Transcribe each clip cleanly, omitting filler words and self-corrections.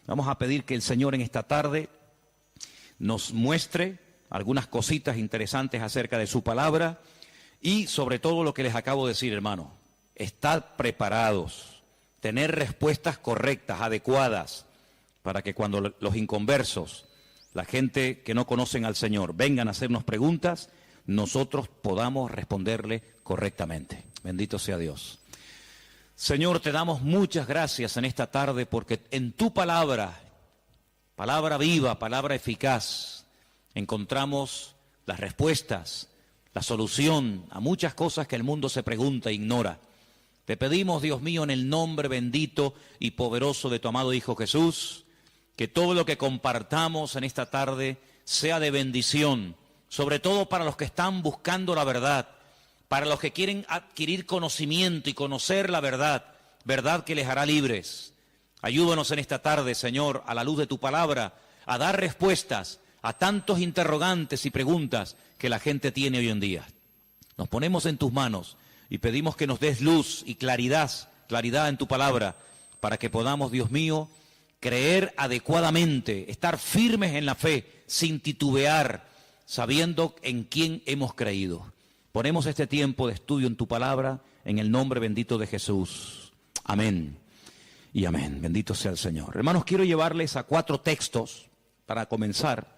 Vamos a pedir que el Señor en esta tarde nos muestre algunas cositas interesantes acerca de su palabra y sobre todo lo que les acabo de decir, hermano. Estar preparados, tener respuestas correctas, adecuadas, para que cuando los inconversos, la gente que no conocen al Señor, vengan a hacernos preguntas, nosotros podamos responderle correctamente. Bendito sea Dios. Señor, te damos muchas gracias en esta tarde porque en tu palabra, palabra viva, palabra eficaz, encontramos las respuestas, la solución a muchas cosas que el mundo se pregunta e ignora. Te pedimos, Dios mío, en el nombre bendito y poderoso de tu amado Hijo Jesús, que todo lo que compartamos en esta tarde sea de bendición, sobre todo para los que están buscando la verdad, para los que quieren adquirir conocimiento y conocer la verdad, verdad que les hará libres. Ayúdanos en esta tarde, Señor, a la luz de tu palabra, a dar respuestas a tantos interrogantes y preguntas que la gente tiene hoy en día. Nos ponemos en tus manos y pedimos que nos des luz y claridad en tu palabra, para que podamos, Dios mío, creer adecuadamente, estar firmes en la fe, sin titubear, sabiendo en quién hemos creído. Ponemos este tiempo de estudio en tu palabra, en el nombre bendito de Jesús. Amén y amén. Bendito sea el Señor. Hermanos, quiero llevarles a 4 textos para comenzar.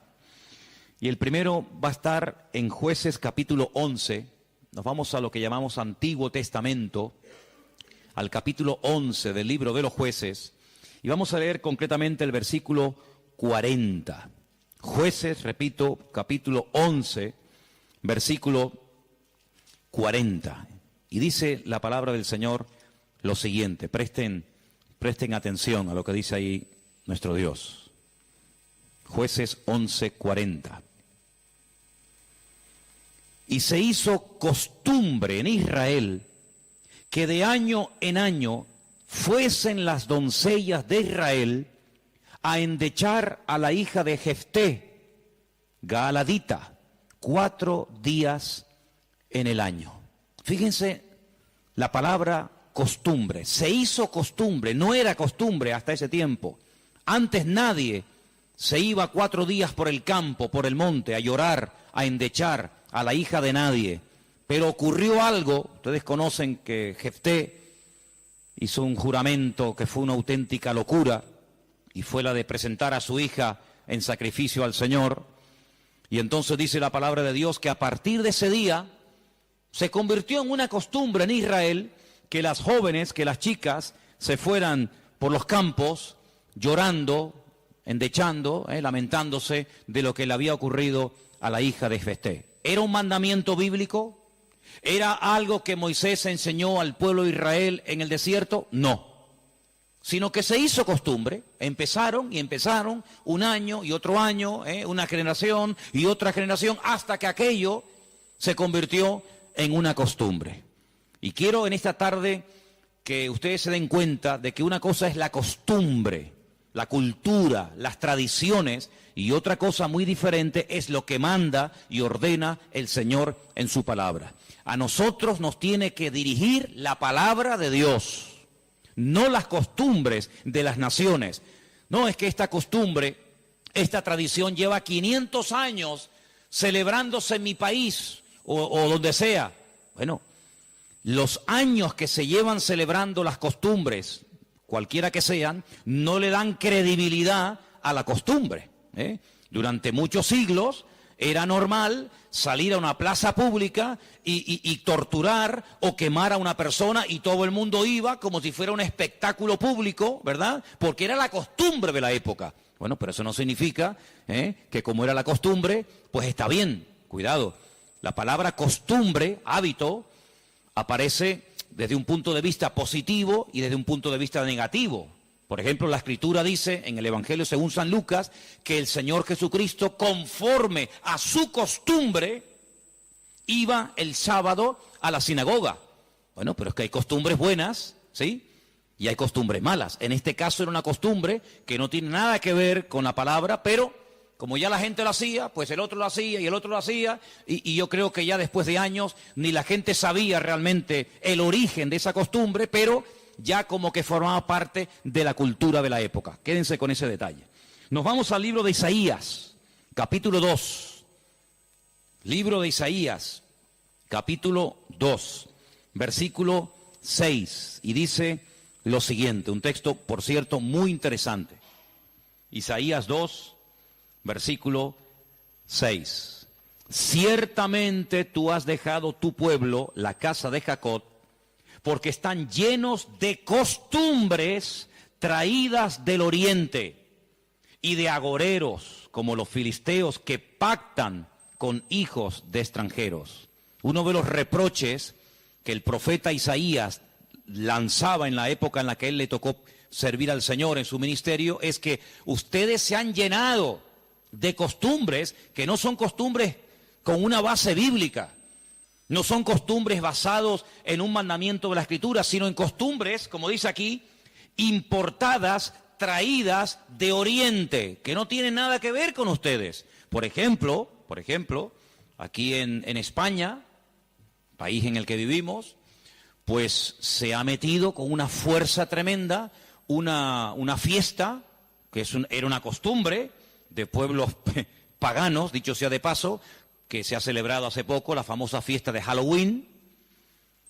Y el primero va a estar en Jueces capítulo 11. Nos vamos a lo que llamamos Antiguo Testamento, al capítulo 11 del libro de los Jueces. Y vamos a leer concretamente el versículo 40. Jueces, repito, capítulo 11, versículo 40. Y dice la palabra del Señor lo siguiente. Presten atención a lo que dice ahí nuestro Dios. Jueces 11, 40. Y se hizo costumbre en Israel que de año en año fuesen las doncellas de Israel a endechar a la hija de Jefté, Gaaladita, 4 días en el año. Fíjense la palabra costumbre. Se hizo costumbre, no era costumbre hasta ese tiempo. Antes nadie se iba 4 días por el campo, por el monte, a llorar, a endechar a la hija de nadie. Pero ocurrió algo, ustedes conocen que Jefté hizo un juramento que fue una auténtica locura, y fue la de presentar a su hija en sacrificio al Señor. Y entonces dice la palabra de Dios que a partir de ese día se convirtió en una costumbre en Israel que las jóvenes, que las chicas se fueran por los campos llorando, endechando, lamentándose de lo que le había ocurrido a la hija de Jefté. ¿Era un mandamiento bíblico? ¿Era algo que Moisés enseñó al pueblo de Israel en el desierto? No. Sino que se hizo costumbre. Empezaron un año y otro año, una generación y otra generación, hasta que aquello se convirtió en una costumbre. Y quiero en esta tarde que ustedes se den cuenta de que una cosa es la costumbre, la cultura, las tradiciones, y otra cosa muy diferente es lo que manda y ordena el Señor en su palabra. A nosotros nos tiene que dirigir la palabra de Dios, no las costumbres de las naciones. No es que esta costumbre, esta tradición lleva 500 años celebrándose en mi país o donde sea. Bueno, los años que se llevan celebrando las costumbres, cualquiera que sean, no le dan credibilidad a la costumbre. Durante muchos siglos era normal salir a una plaza pública y torturar o quemar a una persona, y todo el mundo iba como si fuera un espectáculo público, ¿verdad? Porque era la costumbre de la época. Bueno, pero eso no significa que como era la costumbre, pues está bien. Cuidado, la palabra costumbre, hábito, aparece desde un punto de vista positivo y desde un punto de vista negativo. Por ejemplo, la Escritura dice en el Evangelio según San Lucas que el Señor Jesucristo, conforme a su costumbre, iba el sábado a la sinagoga. Bueno, pero es que hay costumbres buenas, ¿sí? Y hay costumbres malas. En este caso era una costumbre que no tiene nada que ver con la palabra, pero como ya la gente lo hacía, pues el otro lo hacía y el otro lo hacía, y yo creo que ya después de años ni la gente sabía realmente el origen de esa costumbre, pero ya como que formaba parte de la cultura de la época. Quédense con ese detalle. Nos vamos al libro de Isaías, capítulo 2. Libro de Isaías, capítulo 2, versículo 6. Y dice lo siguiente, un texto, por cierto, muy interesante. Isaías 2, versículo 6. Ciertamente tú has dejado tu pueblo, la casa de Jacob, porque están llenos de costumbres traídas del oriente y de agoreros, como los filisteos que pactan con hijos de extranjeros. Uno de los reproches que el profeta Isaías lanzaba en la época en la que él le tocó servir al Señor en su ministerio es que ustedes se han llenado de costumbres que no son costumbres con una base bíblica, no son costumbres basados en un mandamiento de la Escritura, sino en costumbres, como dice aquí, importadas, traídas de Oriente, que no tienen nada que ver con ustedes. Por ejemplo, aquí en España, país en el que vivimos, pues se ha metido con una fuerza tremenda una fiesta, que era una costumbre de pueblos paganos, dicho sea de paso, que se ha celebrado hace poco, la famosa fiesta de Halloween,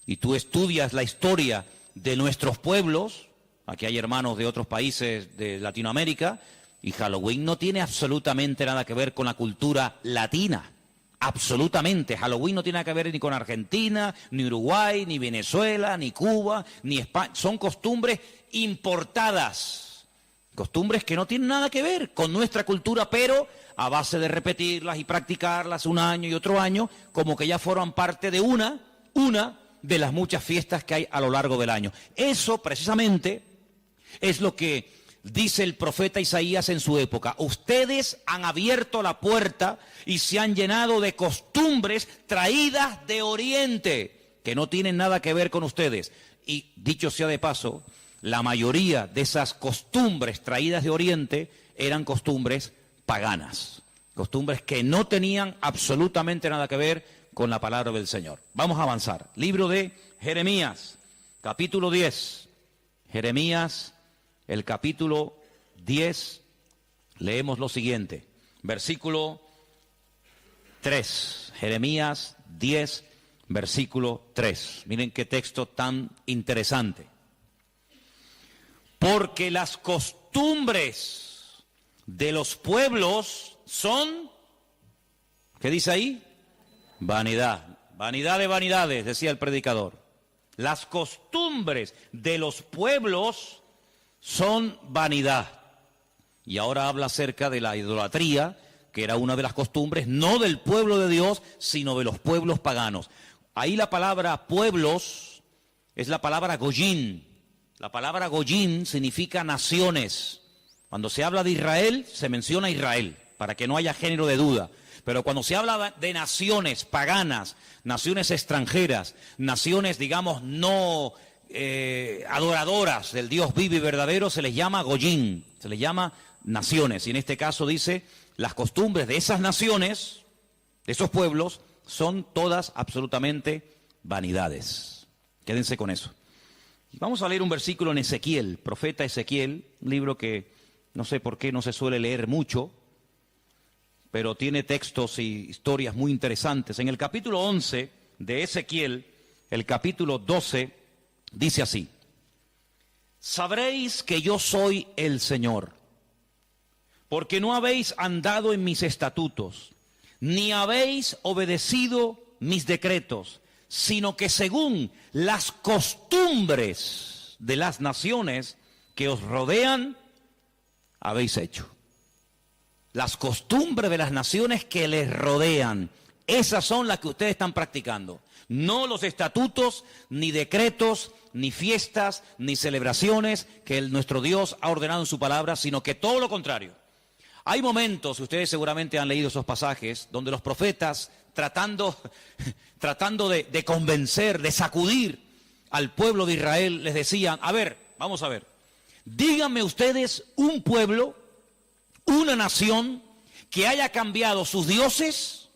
y tú estudias la historia de nuestros pueblos, aquí hay hermanos de otros países de Latinoamérica, y Halloween no tiene absolutamente nada que ver con la cultura latina, absolutamente. Halloween no tiene nada que ver ni con Argentina, ni Uruguay, ni Venezuela, ni Cuba, ni España, son costumbres importadas, costumbres que no tienen nada que ver con nuestra cultura, pero a base de repetirlas y practicarlas un año y otro año, como que ya forman parte de una de las muchas fiestas que hay a lo largo del año. Eso precisamente es lo que dice el profeta Isaías en su época. Ustedes han abierto la puerta y se han llenado de costumbres traídas de Oriente, que no tienen nada que ver con ustedes. Y dicho sea de paso, la mayoría de esas costumbres traídas de Oriente eran costumbres paganas, costumbres que no tenían absolutamente nada que ver con la palabra del Señor. Vamos a avanzar. Libro de Jeremías, capítulo 10. Jeremías, el capítulo 10, leemos lo siguiente, versículo 3. Jeremías 10, versículo 3. Miren qué texto tan interesante. Porque las costumbres de los pueblos son, ¿qué dice ahí? Vanidad. Vanidad de vanidades, decía el predicador. Las costumbres de los pueblos son vanidad. Y ahora habla acerca de la idolatría, que era una de las costumbres, no del pueblo de Dios, sino de los pueblos paganos. Ahí la palabra pueblos es la palabra goyín. La palabra goyín significa naciones. Cuando se habla de Israel, se menciona Israel, para que no haya género de duda. Pero cuando se habla de naciones paganas, naciones extranjeras, naciones, digamos, no adoradoras del Dios vivo y verdadero, se les llama goyín, se les llama naciones. Y en este caso dice, las costumbres de esas naciones, de esos pueblos, son todas absolutamente vanidades. Quédense con eso. Vamos a leer un versículo en Ezequiel, profeta Ezequiel, un libro que no sé por qué no se suele leer mucho, pero tiene textos y historias muy interesantes. En el capítulo 11 de Ezequiel, el capítulo 12, dice así: sabréis que yo soy el Señor, porque no habéis andado en mis estatutos, ni habéis obedecido mis decretos, sino que según las costumbres de las naciones que os rodean, habéis hecho. Las costumbres de las naciones que les rodean, esas son las que ustedes están practicando. No los estatutos, ni decretos, ni fiestas, ni celebraciones que nuestro Dios ha ordenado en su palabra, sino que todo lo contrario. Hay momentos, ustedes seguramente han leído esos pasajes, donde los profetas, tratando de convencer, de sacudir al pueblo de Israel, les decían, a ver, vamos a ver, díganme ustedes un pueblo, una nación que haya cambiado sus dioses,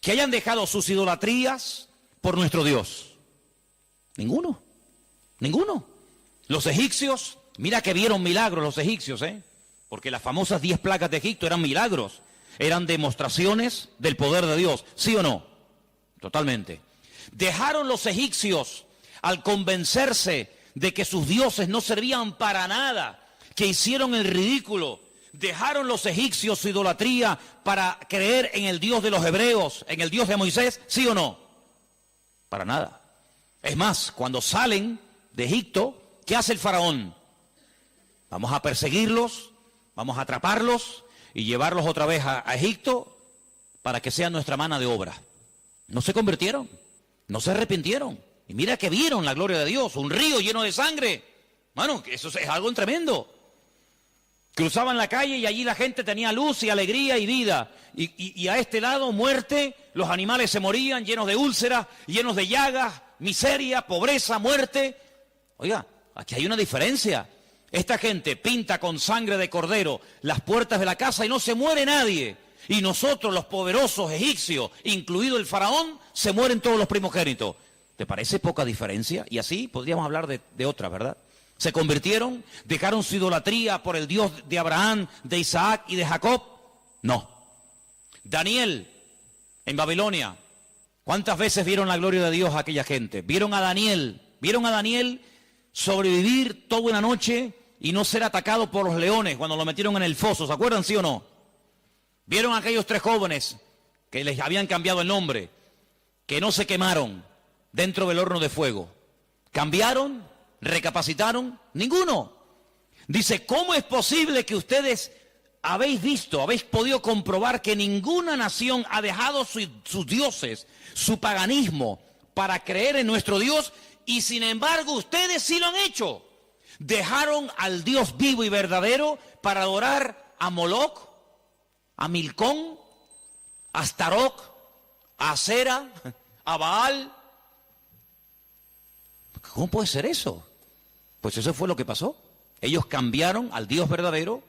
que hayan dejado sus idolatrías por nuestro Dios. Ninguno. Los egipcios, mira que vieron milagros los egipcios, porque las famosas 10 plagas de Egipto eran milagros, eran demostraciones del poder de Dios, ¿sí o no? Totalmente. Dejaron los egipcios al convencerse de que sus dioses no servían para nada, que hicieron el ridículo. Dejaron los egipcios su idolatría para creer en el Dios de los hebreos, en el Dios de Moisés, ¿sí o no? Para nada. Es más, cuando salen de Egipto, ¿qué hace el faraón? Vamos a perseguirlos, vamos a atraparlos y llevarlos otra vez a Egipto para que sean nuestra mano de obra. No se convirtieron, no se arrepintieron. Y mira que vieron la gloria de Dios, un río lleno de sangre. Bueno, eso es algo tremendo. Cruzaban la calle y allí la gente tenía luz y alegría y vida. Y a este lado, muerte, los animales se morían llenos de úlceras, llenos de llagas, miseria, pobreza, muerte. Oiga, aquí hay una diferencia. Esta gente pinta con sangre de cordero las puertas de la casa y no se muere nadie. Y nosotros, los poderosos egipcios, incluido el faraón, se mueren todos los primogénitos. ¿Te parece poca diferencia? Y así podríamos hablar de otra, ¿verdad? Se convirtieron, dejaron su idolatría por el Dios de Abraham, de Isaac y de Jacob. No. Daniel, en Babilonia, ¿cuántas veces vieron la gloria de Dios a aquella gente? Vieron a Daniel sobrevivir toda una noche y no ser atacado por los leones cuando lo metieron en el foso. ¿Se acuerdan, sí o no? Vieron a aquellos 3 jóvenes que les habían cambiado el nombre, que no se quemaron dentro del horno de fuego. ¿Cambiaron? ¿Recapacitaron? Ninguno. Dice, ¿cómo es posible que ustedes habéis podido comprobar que ninguna nación ha dejado sus dioses, su paganismo, para creer en nuestro Dios? Y sin embargo, ustedes sí lo han hecho. Dejaron al Dios vivo y verdadero para adorar a Moloch, a Milcón, a Astaroth, a Asera, a Baal. ¿Cómo puede ser eso? Pues eso fue lo que pasó. Ellos cambiaron al Dios verdadero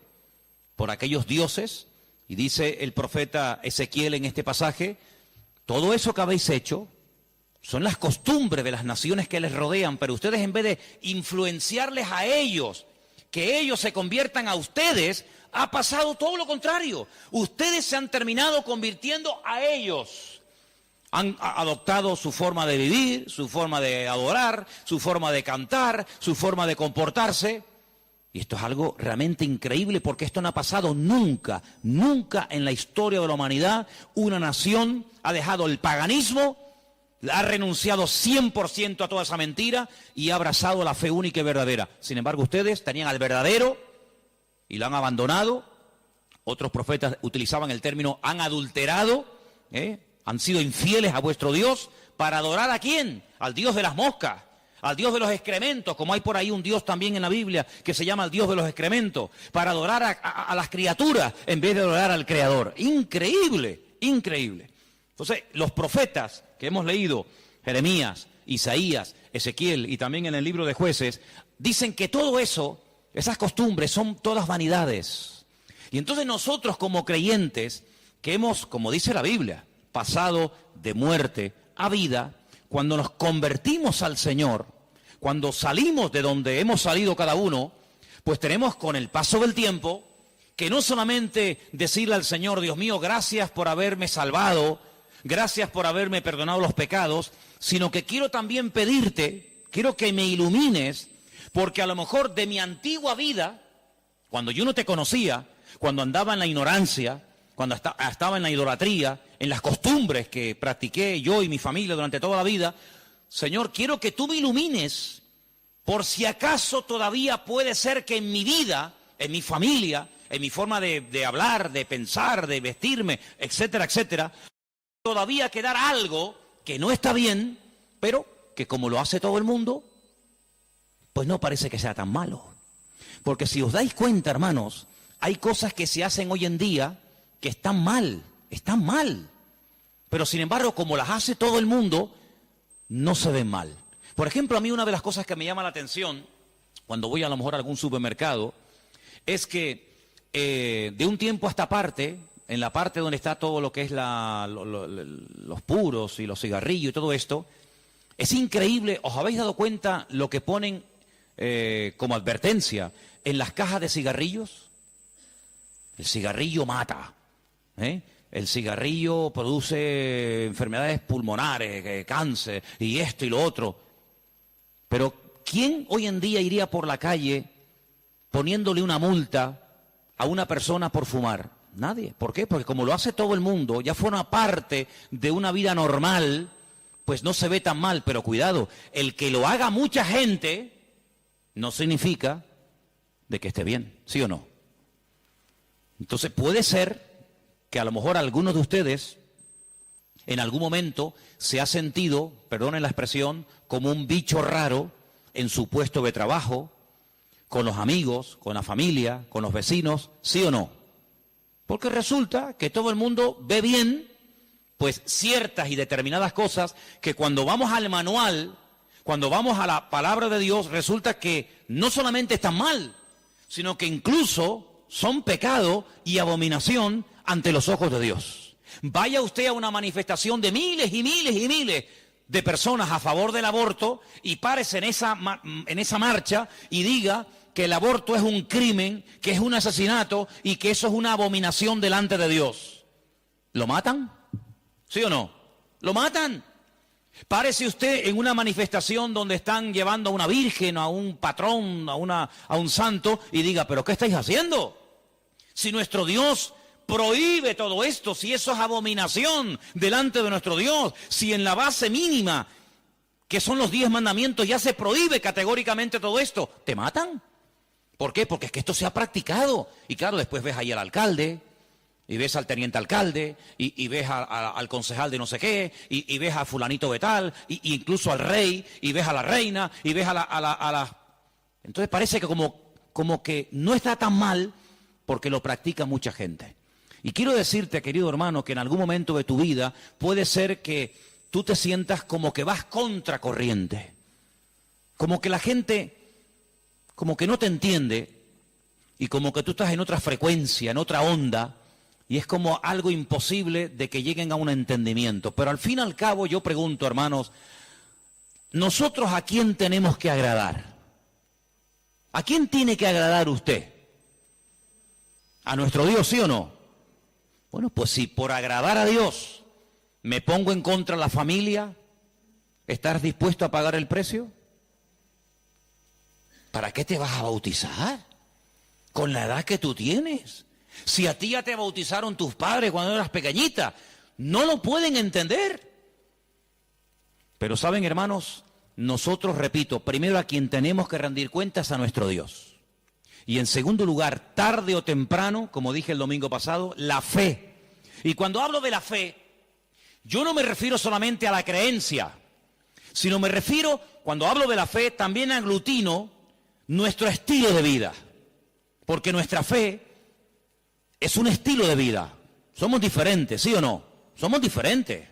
por aquellos dioses. Y dice el profeta Ezequiel en este pasaje, todo eso que habéis hecho son las costumbres de las naciones que les rodean, pero ustedes, en vez de influenciarles a ellos, que ellos se conviertan a ustedes, ha pasado todo lo contrario. Ustedes se han terminado convirtiendo a ellos. Han adoptado su forma de vivir, su forma de adorar, su forma de cantar, su forma de comportarse. Y esto es algo realmente increíble, porque esto no ha pasado nunca, nunca en la historia de la humanidad. Una nación ha dejado el paganismo, ha renunciado 100% a toda esa mentira y ha abrazado la fe única y verdadera. Sin embargo, ustedes tenían al verdadero y lo han abandonado. Otros profetas utilizaban el término han adulterado, han sido infieles a vuestro Dios. ¿Para adorar a quién? Al Dios de las moscas, al Dios de los excrementos, como hay por ahí un Dios también en la Biblia que se llama el Dios de los excrementos, para adorar a las criaturas en vez de adorar al Creador. Increíble, increíble. Entonces, los profetas que hemos leído, Jeremías, Isaías, Ezequiel y también en el libro de Jueces, dicen que todo eso, esas costumbres son todas vanidades. Y entonces nosotros como creyentes, que hemos, como dice la Biblia, pasado de muerte a vida, cuando nos convertimos al Señor, cuando salimos de donde hemos salido cada uno, pues tenemos con el paso del tiempo que no solamente decirle al Señor, Dios mío, gracias por haberme salvado, gracias por haberme perdonado los pecados, sino que quiero también pedirte, quiero que me ilumines, porque a lo mejor de mi antigua vida, cuando yo no te conocía, cuando andaba en la ignorancia, cuando estaba en la idolatría, en las costumbres que practiqué yo y mi familia durante toda la vida, Señor, quiero que tú me ilumines, por si acaso todavía puede ser que en mi vida, en mi familia, en mi forma de hablar, de pensar, de vestirme, etcétera, etcétera, todavía quedar algo que no está bien, pero que como lo hace todo el mundo, pues no parece que sea tan malo. Porque si os dais cuenta, hermanos, hay cosas que se hacen hoy en día que están mal. Pero sin embargo, como las hace todo el mundo, no se ven mal. Por ejemplo, a mí una de las cosas que me llama la atención, cuando voy a lo mejor a algún supermercado, es que de un tiempo a esta parte, en la parte donde está todo lo que es los puros y los cigarrillos y todo esto, es increíble. ¿Os habéis dado cuenta lo que ponen como advertencia, en las cajas de cigarrillos, el cigarrillo mata, ¿eh? El cigarrillo produce enfermedades pulmonares, cáncer, y esto y lo otro. Pero ¿quién hoy en día iría por la calle poniéndole una multa a una persona por fumar? Nadie. ¿Por qué? Porque como lo hace todo el mundo, ya forma parte de una vida normal, pues no se ve tan mal. Pero cuidado, el que lo haga mucha gente no significa de que esté bien, ¿sí o no? Entonces puede ser que a lo mejor algunos de ustedes en algún momento se ha sentido, perdonen la expresión, como un bicho raro en su puesto de trabajo, con los amigos, con la familia, con los vecinos, ¿sí o no? Porque resulta que todo el mundo ve bien, pues ciertas y determinadas cosas que cuando vamos al manual, cuando vamos a la palabra de Dios, resulta que no solamente están mal, sino que incluso son pecado y abominación ante los ojos de Dios. Vaya usted a una manifestación de miles y miles y miles de personas a favor del aborto y párese en esa marcha y diga que el aborto es un crimen, que es un asesinato y que eso es una abominación delante de Dios. ¿Lo matan? ¿Sí o no? ¿Lo matan? Párese usted en una manifestación donde están llevando a una virgen, a un patrón, a un santo y diga, ¿pero qué estáis haciendo? Si nuestro Dios prohíbe todo esto, si eso es abominación delante de nuestro Dios, si en la base mínima, que son los 10 mandamientos, ya se prohíbe categóricamente todo esto, ¿te matan? ¿Por qué? Porque es que esto se ha practicado. Y claro, después ves ahí al alcalde, y ves al teniente alcalde, y ves al concejal de no sé qué, y ves a fulanito de tal, y incluso al rey, y ves a la reina, y ves a la... Entonces parece que como que no está tan mal, porque lo practica mucha gente. Y quiero decirte, querido hermano, que en algún momento de tu vida puede ser que tú te sientas como que vas contracorriente, como que la gente como que no te entiende y como que tú estás en otra frecuencia, en otra onda, y es como algo imposible de que lleguen a un entendimiento. Pero al fin y al cabo yo pregunto, hermanos, ¿nosotros a quién tenemos que agradar? ¿A quién tiene que agradar usted? ¿A nuestro Dios, sí o no? Bueno, pues si por agradar a Dios me pongo en contra de la familia, ¿estás dispuesto a pagar el precio? ¿Para qué te vas a bautizar? Con la edad que tú tienes. Si a ti ya te bautizaron tus padres cuando eras pequeñita, no lo pueden entender. Pero saben, hermanos, nosotros, repito, primero a quien tenemos que rendir cuentas a nuestro Dios. Y en segundo lugar, tarde o temprano, como dije el domingo pasado, la fe. Y cuando hablo de la fe, yo no me refiero solamente a la creencia, sino me refiero, cuando hablo de la fe, también aglutino nuestro estilo de vida. Porque nuestra fe es un estilo de vida. Somos diferentes, ¿sí o no? Somos diferentes.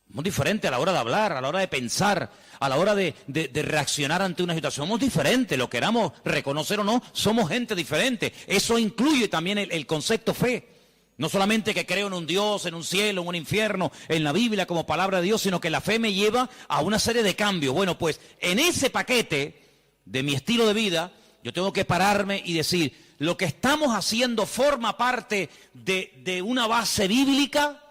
Somos diferentes a la hora de hablar, a la hora de pensar, a la hora de reaccionar ante una situación. Somos diferentes, lo queramos reconocer o no, somos gente diferente. Eso incluye también el concepto fe. No solamente que creo en un Dios, en un cielo, en un infierno, en la Biblia como palabra de Dios, sino que la fe me lleva a una serie de cambios. Bueno, pues en ese paquete de mi estilo de vida, yo tengo que pararme y decir, ¿lo que estamos haciendo forma parte de una base bíblica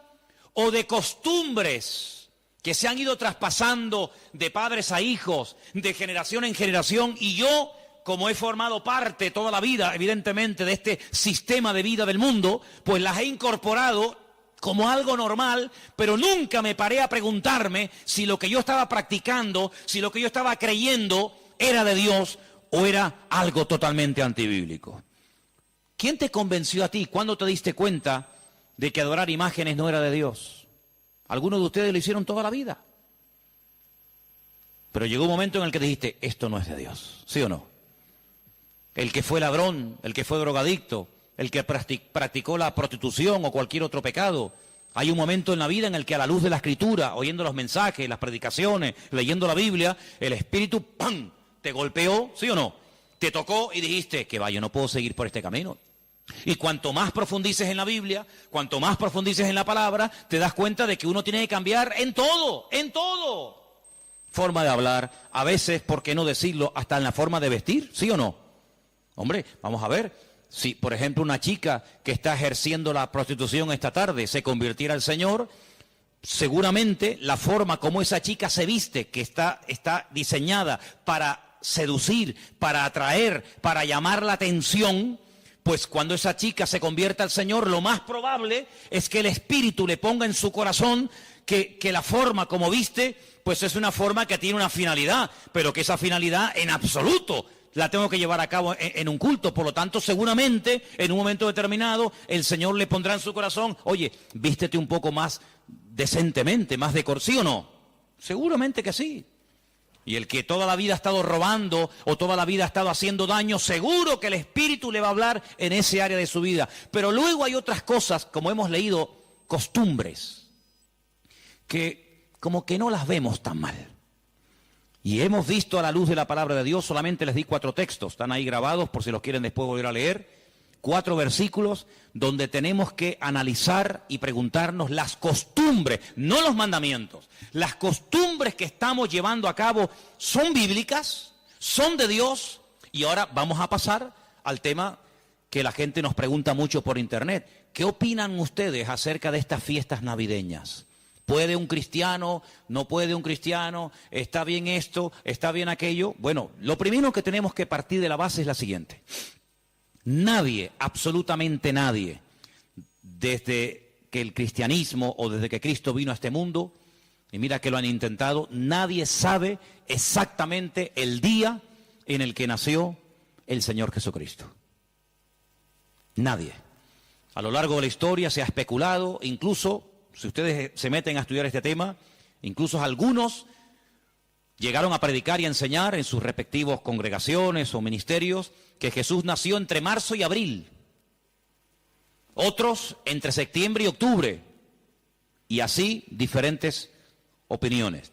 o de costumbres que se han ido traspasando de padres a hijos, de generación en generación? Y yo, como he formado parte toda la vida, evidentemente, de este sistema de vida del mundo, pues las he incorporado como algo normal, pero nunca me paré a preguntarme si lo que yo estaba practicando, si lo que yo estaba creyendo era de Dios o era algo totalmente antibíblico. ¿Quién te convenció a ti? ¿Cuándo te diste cuenta de que adorar imágenes no era de Dios? Algunos de ustedes lo hicieron toda la vida. Pero llegó un momento en el que dijiste, esto no es de Dios, ¿sí o no? El que fue ladrón, el que fue drogadicto, el que practicó la prostitución o cualquier otro pecado. Hay un momento en la vida en el que a la luz de la Escritura, oyendo los mensajes, las predicaciones, leyendo la Biblia, el Espíritu, ¡pam!, te golpeó, ¿sí o no? Te tocó y dijiste, que va, yo no puedo seguir por este camino. Y cuanto más profundices en la Biblia, cuanto más profundices en la palabra, te das cuenta de que uno tiene que cambiar en todo, en todo. forma de hablar, a veces, ¿por qué no decirlo?, hasta en la forma de vestir, ¿sí o no? Hombre, vamos a ver, si por ejemplo una chica que está ejerciendo la prostitución esta tarde se convirtiera al Señor, seguramente la forma como esa chica se viste, que está diseñada para seducir, para atraer, para llamar la atención, pues cuando esa chica se convierta al Señor, lo más probable es que el Espíritu le ponga en su corazón que la forma como viste, pues es una forma que tiene una finalidad, pero que esa finalidad en absoluto la tengo que llevar a cabo en un culto. Por lo tanto, seguramente en un momento determinado el Señor le pondrá en su corazón, oye, vístete un poco más decentemente, más ¿sí o no? Seguramente que sí. Y el que toda la vida ha estado robando o toda la vida ha estado haciendo daño, seguro que el Espíritu le va a hablar en ese área de su vida. Pero luego hay otras cosas, como hemos leído, costumbres, que como que no las vemos tan mal. Y hemos visto a la luz de la palabra de Dios, solamente les di 4 textos, están ahí grabados por si los quieren después volver a leer. 4 versículos donde tenemos que analizar y preguntarnos las costumbres, no los mandamientos. Las costumbres que estamos llevando a cabo son bíblicas, son de Dios. Y ahora vamos a pasar al tema que la gente nos pregunta mucho por internet. ¿Qué opinan ustedes acerca de estas fiestas navideñas? ¿Puede un cristiano? ¿No puede un cristiano? ¿Está bien esto? ¿Está bien aquello? Bueno, lo primero que tenemos que partir de la base es la siguiente. Nadie, absolutamente nadie, desde que el cristianismo o desde que Cristo vino a este mundo, y mira que lo han intentado, nadie sabe exactamente el día en el que nació el Señor Jesucristo. Nadie. A lo largo de la historia se ha especulado, incluso, si ustedes se meten a estudiar este tema, incluso algunos llegaron a predicar y a enseñar en sus respectivos congregaciones o ministerios que Jesús nació entre marzo y abril. Otros entre septiembre y octubre. Y así diferentes opiniones.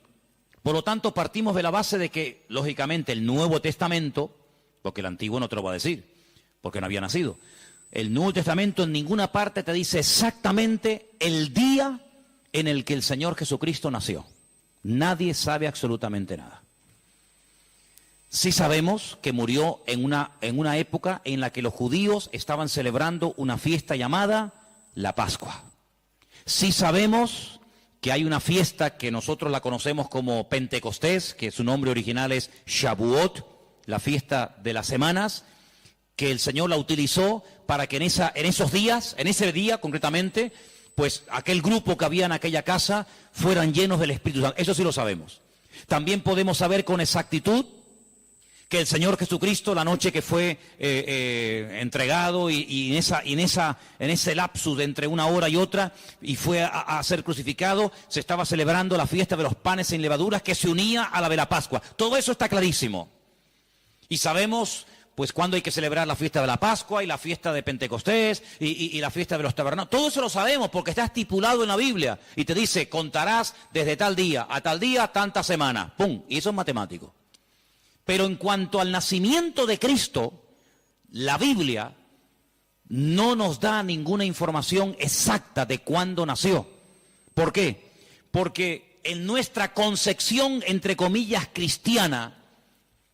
Por lo tanto, partimos de la base de que, lógicamente, el Nuevo Testamento, porque el Antiguo no te lo va a decir, porque no había nacido. El Nuevo Testamento en ninguna parte te dice exactamente el día en el que el Señor Jesucristo nació. Nadie sabe absolutamente nada. Sí sabemos que murió en una época en la que los judíos estaban celebrando una fiesta llamada la Pascua. Sí sabemos que hay una fiesta que nosotros la conocemos como Pentecostés, que su nombre original es Shavuot, la fiesta de las semanas, que el Señor la utilizó para que en esos días, en ese día concretamente, pues aquel grupo que había en aquella casa fueran llenos del Espíritu Santo. Eso sí lo sabemos. También podemos saber con exactitud que el Señor Jesucristo, la noche que fue entregado y en ese lapsus de entre una hora y otra, y fue a ser crucificado, se estaba celebrando la fiesta de los panes sin levaduras que se unía a la de la Pascua. Todo eso está clarísimo. Y sabemos pues cuándo hay que celebrar la fiesta de la Pascua y la fiesta de Pentecostés y la fiesta de los tabernáculos. Todo eso lo sabemos porque está estipulado en la Biblia. Y te dice, contarás desde tal día a tal día, tanta semana. ¡Pum! Y eso es matemático. Pero en cuanto al nacimiento de Cristo, la Biblia no nos da ninguna información exacta de cuándo nació. ¿Por qué? Porque en nuestra concepción, entre comillas, cristiana,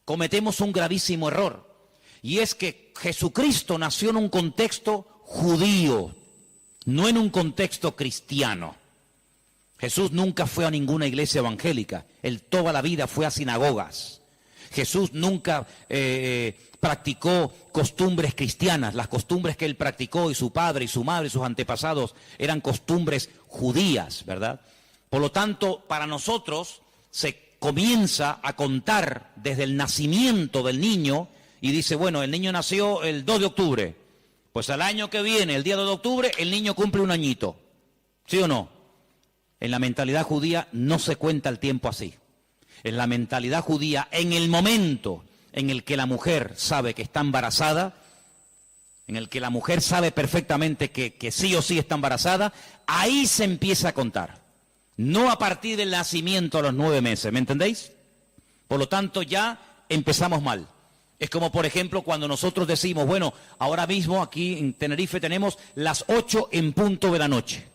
cometemos un gravísimo error. Y es que Jesucristo nació en un contexto judío, no en un contexto cristiano. Jesús nunca fue a ninguna iglesia evangélica, él toda la vida fue a sinagogas. Jesús nunca practicó costumbres cristianas. Las costumbres que él practicó y su padre y su madre y sus antepasados eran costumbres judías, ¿verdad? Por lo tanto, para nosotros se comienza a contar desde el nacimiento del niño y dice, bueno, el niño nació el 2 de octubre. Pues al año que viene, el día 2 de octubre, el niño cumple un añito. ¿Sí o no? En la mentalidad judía no se cuenta el tiempo así. En la mentalidad judía, en el momento en el que la mujer sabe que está embarazada, en el que la mujer sabe perfectamente que sí o sí está embarazada, ahí se empieza a contar. No a partir del nacimiento a los 9 meses, ¿me entendéis? Por lo tanto, ya empezamos mal. Es como, por ejemplo, cuando nosotros decimos, bueno, ahora mismo aquí en Tenerife tenemos las 8 en punto de la noche.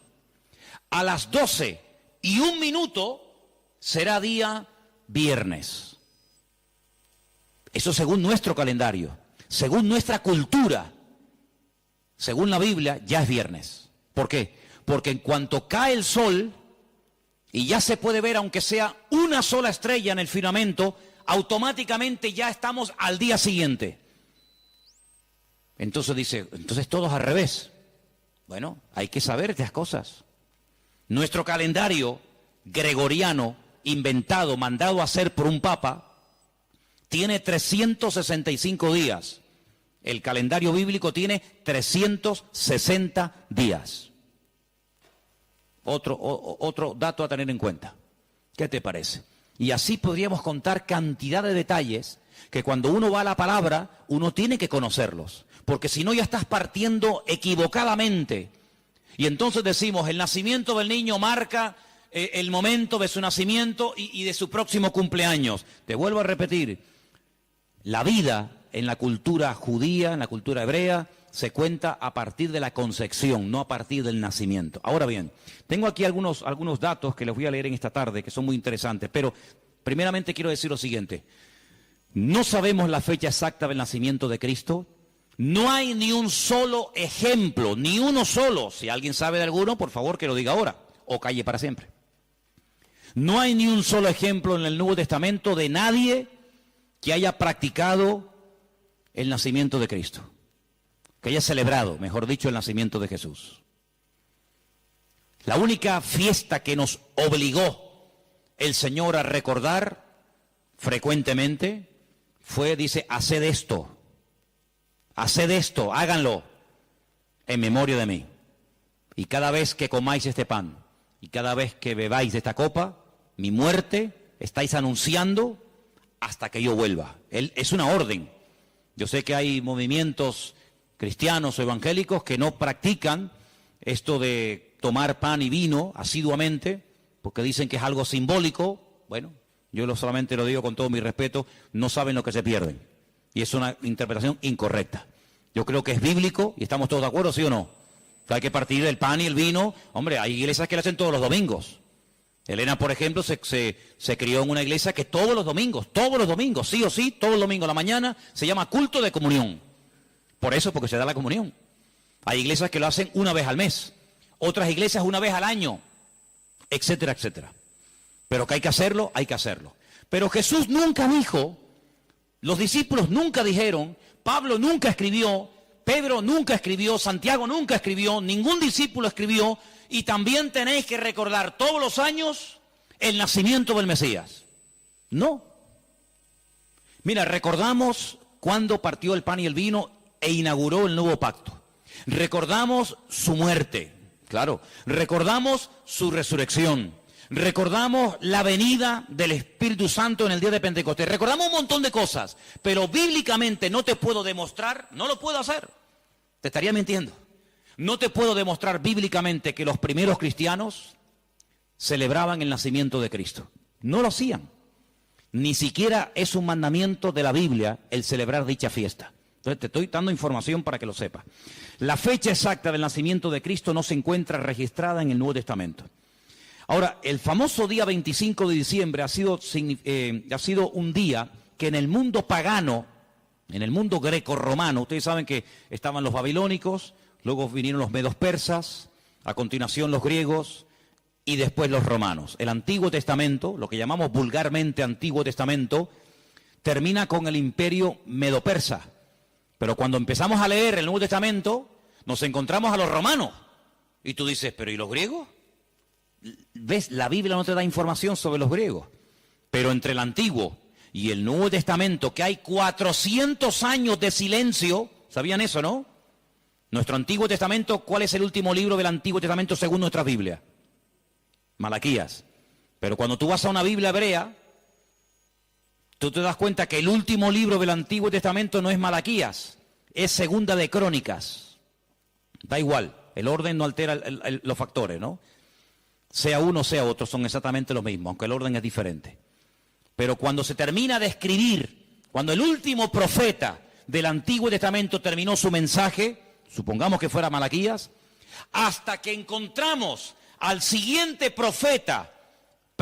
A las 12:01 será día viernes. Eso según nuestro calendario, según nuestra cultura, según la Biblia, ya es viernes. ¿Por qué? Porque en cuanto cae el sol y ya se puede ver, aunque sea una sola estrella en el firmamento, automáticamente ya estamos al día siguiente. Entonces dice, entonces todos al revés. Bueno, hay que saber estas cosas. Nuestro calendario gregoriano, inventado, mandado a hacer por un papa, tiene 365 días. El calendario bíblico tiene 360 días. Otro dato a tener en cuenta. ¿Qué te parece? Y así podríamos contar cantidad de detalles que cuando uno va a la palabra, uno tiene que conocerlos. Porque si no ya estás partiendo equivocadamente. Y entonces decimos, el nacimiento del niño marca el momento de su nacimiento y de su próximo cumpleaños. Te vuelvo a repetir, la vida en la cultura judía, en la cultura hebrea, se cuenta a partir de la concepción, no a partir del nacimiento. Ahora bien, tengo aquí algunos datos que les voy a leer en esta tarde, que son muy interesantes, pero primeramente quiero decir lo siguiente. No sabemos la fecha exacta del nacimiento de Cristo. No hay ni un solo ejemplo, ni uno solo. Si alguien sabe de alguno, por favor que lo diga ahora, o calle para siempre. No hay ni un solo ejemplo en el Nuevo Testamento de nadie que haya practicado el nacimiento de Cristo, que haya celebrado, mejor dicho, el nacimiento de Jesús. La única fiesta que nos obligó el Señor a recordar frecuentemente fue, dice, haced esto, háganlo en memoria de mí. Y cada vez que comáis este pan y cada vez que bebáis de esta copa, mi muerte estáis anunciando hasta que yo vuelva. Es una orden. Yo sé que hay movimientos cristianos o evangélicos que no practican esto de tomar pan y vino asiduamente, porque dicen que es algo simbólico. Bueno, yo solamente lo digo con todo mi respeto, no saben lo que se pierden. Y es una interpretación incorrecta. Yo creo que es bíblico y estamos todos de acuerdo, ¿sí o no? Que hay que partir del pan y el vino. Hombre, hay iglesias que lo hacen todos los domingos. Elena, por ejemplo, se crió en una iglesia que todos los domingos, sí o sí, todos los domingos a la mañana, se llama culto de comunión. Por eso, porque se da la comunión. Hay iglesias que lo hacen una vez al mes, otras iglesias una vez al año, etcétera, etcétera. Pero que hay que hacerlo, hay que hacerlo. Pero Jesús nunca dijo, los discípulos nunca dijeron, Pablo nunca escribió, Pedro nunca escribió, Santiago nunca escribió, ningún discípulo escribió, y también tenéis que recordar todos los años el nacimiento del Mesías. No. Mira, recordamos cuando partió el pan y el vino e inauguró el nuevo pacto. Recordamos su muerte, claro. Recordamos su resurrección. Recordamos la venida del Espíritu Santo en el día de Pentecostés. Recordamos un montón de cosas, pero bíblicamente no te puedo demostrar, no lo puedo hacer. Te estaría mintiendo. No te puedo demostrar bíblicamente que los primeros cristianos celebraban el nacimiento de Cristo. No lo hacían. Ni siquiera es un mandamiento de la Biblia el celebrar dicha fiesta. Entonces te estoy dando información para que lo sepas. La fecha exacta del nacimiento de Cristo no se encuentra registrada en el Nuevo Testamento. Ahora, el famoso día 25 de diciembre ha sido un día que en el mundo pagano, en el mundo greco-romano, ustedes saben que estaban los babilónicos, luego vinieron los medos persas, a continuación los griegos y después los romanos. El Antiguo Testamento, lo que llamamos vulgarmente Antiguo Testamento, termina con el imperio medo-persa. Pero cuando empezamos a leer el Nuevo Testamento, nos encontramos a los romanos. Y tú dices, ¿pero y los griegos? ¿Ves? La Biblia no te da información sobre los griegos. Pero entre el Antiguo y el Nuevo Testamento, que hay 400 años de silencio, ¿sabían eso, no? Nuestro Antiguo Testamento, ¿cuál es el último libro del Antiguo Testamento según nuestra Biblia? Malaquías. Pero cuando tú vas a una Biblia hebrea, tú te das cuenta que el último libro del Antiguo Testamento no es Malaquías, es Segunda de Crónicas. Da igual, el orden no altera los factores, ¿no? Sea uno, sea otro, son exactamente los mismos, aunque el orden es diferente. Pero cuando se termina de escribir, cuando el último profeta del Antiguo Testamento terminó su mensaje, supongamos que fuera Malaquías, hasta que encontramos al siguiente profeta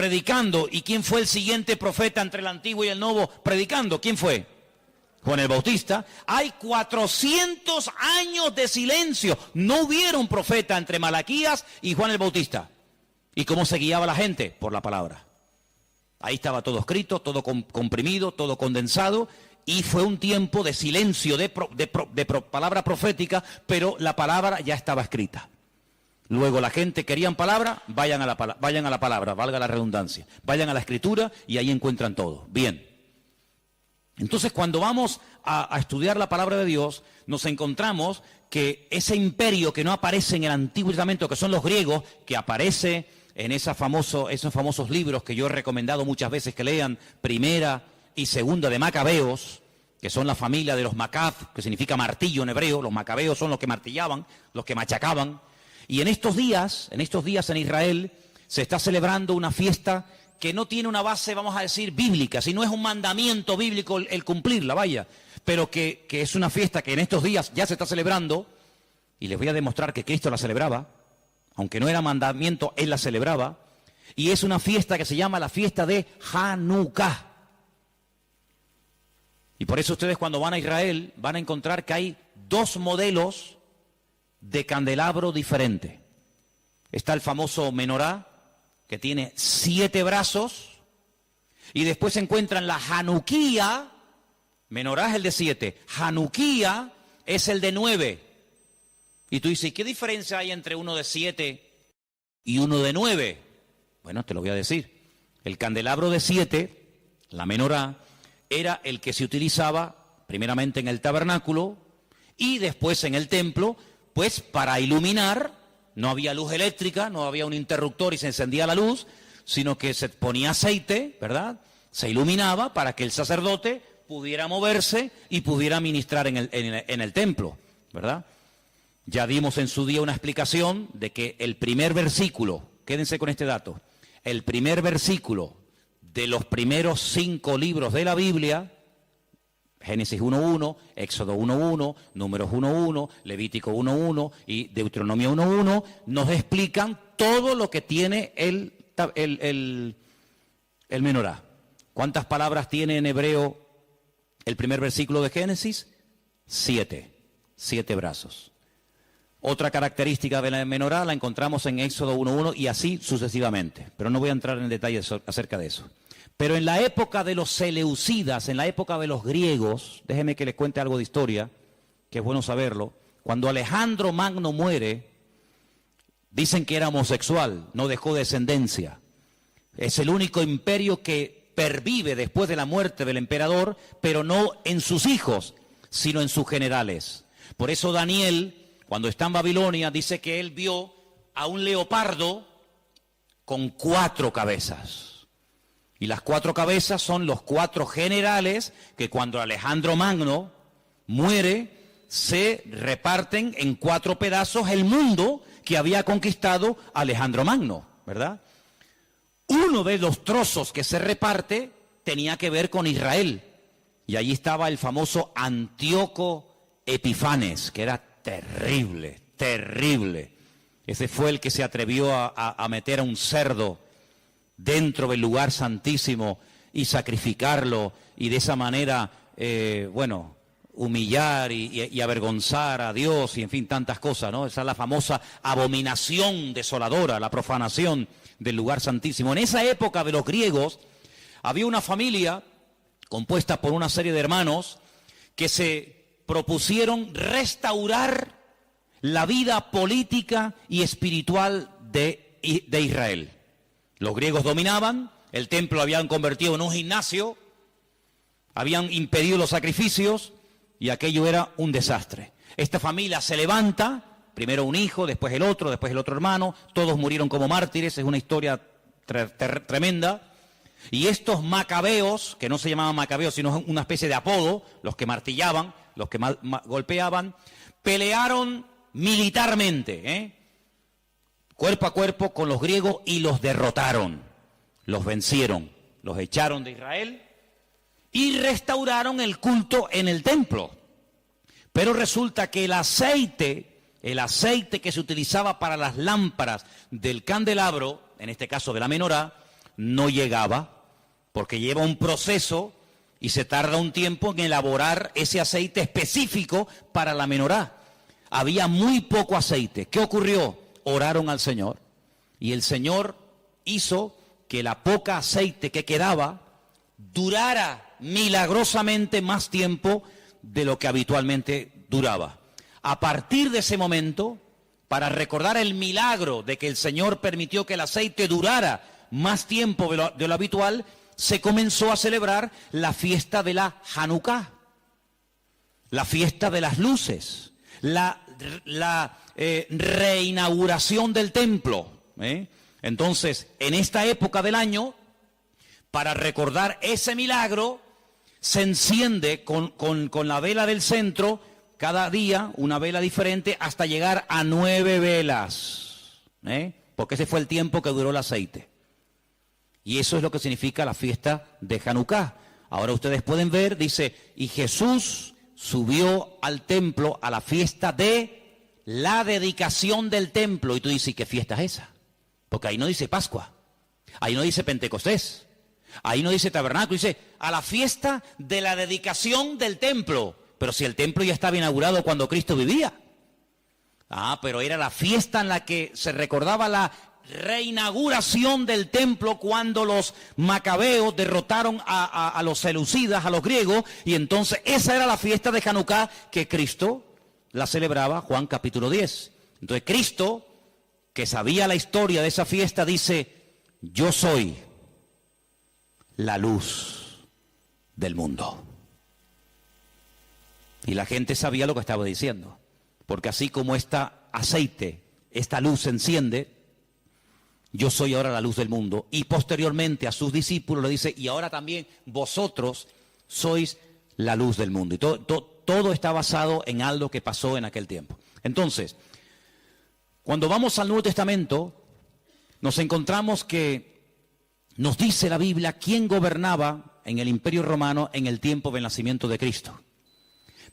predicando. ¿Y quién fue el siguiente profeta entre el Antiguo y el Nuevo predicando? ¿Quién fue? Juan el Bautista. Hay 400 años de silencio. No hubieron profeta entre Malaquías y Juan el Bautista. ¿Y cómo se guiaba la gente? Por la palabra. Ahí estaba todo escrito, todo comprimido, todo condensado. Y fue un tiempo de silencio, de palabra profética, pero la palabra ya estaba escrita. Luego la gente querían palabra, vayan a la palabra, valga la redundancia. Vayan a la escritura y ahí encuentran todo. Bien. Entonces cuando vamos a estudiar la palabra de Dios, nos encontramos que ese imperio que no aparece en el Antiguo Testamento, que son los griegos, que aparece en esos famosos libros que yo he recomendado muchas veces que lean, Primera y Segunda de Macabeos, que son la familia de los Macab, que significa martillo en hebreo. Los macabeos son los que martillaban, los que machacaban. Y en estos días en Israel se está celebrando una fiesta que no tiene una base, vamos a decir, bíblica, sino es un mandamiento bíblico el cumplirla, vaya, pero que es una fiesta que en estos días ya se está celebrando, y les voy a demostrar que Cristo la celebraba, aunque no era mandamiento, Él la celebraba, y es una fiesta que se llama la fiesta de Hanukkah. Y por eso ustedes cuando van a Israel van a encontrar que hay dos modelos de candelabro diferente. Está el famoso menorá, que tiene 7 brazos, y después se encuentran la Hanukkía. Menorá es el de 7, Hanukkía es el de 9. Y tú dices, ¿qué diferencia hay entre uno de 7 y uno de 9? Bueno, te lo voy a decir. El candelabro de 7, la menorá, era el que se utilizaba primeramente en el tabernáculo y después en el templo, pues para iluminar. No había luz eléctrica, no había un interruptor y se encendía la luz, sino que se ponía aceite, ¿verdad? Se iluminaba para que el sacerdote pudiera moverse y pudiera ministrar en el templo, ¿verdad? Ya dimos en su día una explicación de que el primer versículo, quédense con este dato, el primer versículo de los primeros 5 libros de la Biblia, Génesis 1.1, Éxodo 1.1, Números 1.1, Levítico 1.1 y Deuteronomio 1.1, nos explican todo lo que tiene el menorá. ¿Cuántas palabras tiene en hebreo el primer versículo de Génesis? 7 brazos. Otra característica de la menorá la encontramos en Éxodo 1.1 y así sucesivamente, pero no voy a entrar en detalles acerca de eso. Pero en la época de los seleucidas, en la época de los griegos, déjenme que les cuente algo de historia, que es bueno saberlo. Cuando Alejandro Magno muere, dicen que era homosexual, no dejó descendencia. Es el único imperio que pervive después de la muerte del emperador, pero no en sus hijos, sino en sus generales. Por eso Daniel, cuando está en Babilonia, dice que él vio a un leopardo con 4 cabezas. Y las 4 cabezas son los 4 generales que cuando Alejandro Magno muere, se reparten en 4 pedazos el mundo que había conquistado Alejandro Magno, ¿verdad? Uno de los trozos que se reparte tenía que ver con Israel. Y allí estaba el famoso Antíoco Epifanes, que era terrible, terrible. Ese fue el que se atrevió a meter a un cerdo dentro del lugar santísimo y sacrificarlo y de esa manera, humillar y avergonzar a Dios y en fin, tantas cosas, ¿no? Esa es la famosa abominación desoladora, la profanación del lugar santísimo. En esa época de los griegos había una familia compuesta por una serie de hermanos que se propusieron restaurar la vida política y espiritual de Israel. Los griegos dominaban, el templo lo habían convertido en un gimnasio, habían impedido los sacrificios y aquello era un desastre. Esta familia se levanta, primero un hijo, después el otro hermano, todos murieron como mártires, es una historia tremenda. Y estos macabeos, que no se llamaban macabeos, sino una especie de apodo, los que martillaban, los que golpeaban, pelearon militarmente, cuerpo a cuerpo con los griegos y los derrotaron, los vencieron, los echaron de Israel y restauraron el culto en el templo. Pero resulta que el aceite que se utilizaba para las lámparas del candelabro, en este caso de la menorá, no llegaba, porque lleva un proceso y se tarda un tiempo en elaborar ese aceite específico para la menorá. Había muy poco aceite. ¿Qué ocurrió? Oraron al Señor y el Señor hizo que la poca aceite que quedaba durara milagrosamente más tiempo de lo que habitualmente duraba. A partir de ese momento, para recordar el milagro de que el Señor permitió que el aceite durara más tiempo de lo habitual, se comenzó a celebrar la fiesta de la Hanukkah, la fiesta de las luces, la reinauguración del templo. Entonces, en esta época del año, para recordar ese milagro, se enciende con la vela del centro, cada día una vela diferente, hasta llegar a 9 velas, porque ese fue el tiempo que duró el aceite. Y eso es lo que significa la fiesta de Hanukkah. Ahora ustedes pueden ver, dice, y Jesús subió al templo a la fiesta de la dedicación del templo. Y tú dices, ¿qué fiesta es esa? Porque ahí no dice Pascua, ahí no dice Pentecostés, ahí no dice Tabernáculo, dice a la fiesta de la dedicación del templo. Pero si el templo ya estaba inaugurado cuando Cristo vivía. Pero era la fiesta en la que se recordaba la reinauguración del templo cuando los macabeos derrotaron a los seleucidas, a los griegos, y entonces esa era la fiesta de Hanukkah que Cristo la celebraba, Juan capítulo 10. Entonces Cristo, que sabía la historia de esa fiesta, dice, yo soy la luz del mundo. Y la gente sabía lo que estaba diciendo, porque así como este aceite, esta luz se enciende, yo soy ahora la luz del mundo. Y posteriormente a sus discípulos le dice, y ahora también vosotros sois la luz del mundo. Y todo está basado en algo que pasó en aquel tiempo. Entonces, cuando vamos al Nuevo Testamento, nos encontramos que nos dice la Biblia quién gobernaba en el Imperio Romano en el tiempo del nacimiento de Cristo.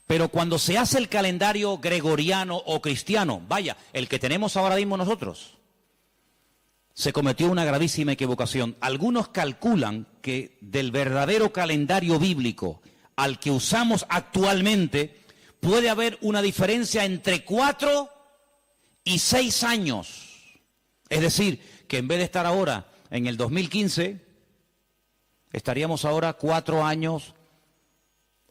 Pero cuando se hace el calendario gregoriano o cristiano, vaya, el que tenemos ahora mismo nosotros, se cometió una gravísima equivocación. Algunos calculan que del verdadero calendario bíblico al que usamos actualmente puede haber una diferencia entre 4 y 6 años. Es decir, que en vez de estar ahora en el 2015, estaríamos ahora 4 años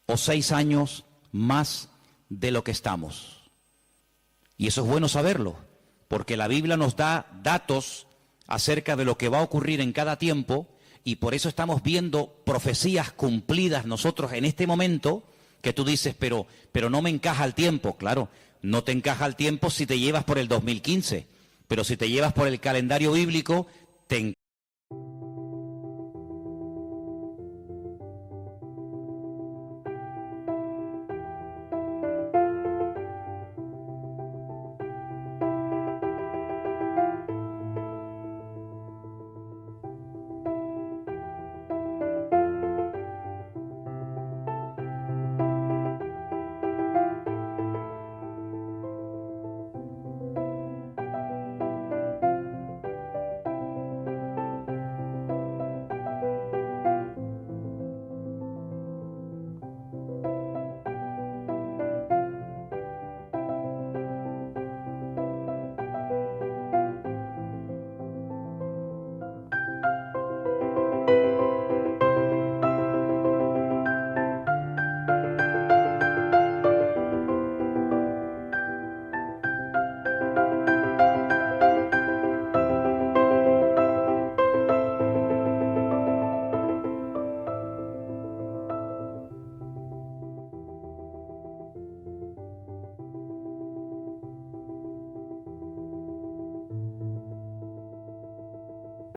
o 6 años más de lo que estamos. Y eso es bueno saberlo, porque la Biblia nos da datos acerca de lo que va a ocurrir en cada tiempo, y por eso estamos viendo profecías cumplidas nosotros en este momento, que tú dices, pero no me encaja el tiempo. Claro, no te encaja el tiempo si te llevas por el 2015, pero si te llevas por el calendario bíblico, te encaja.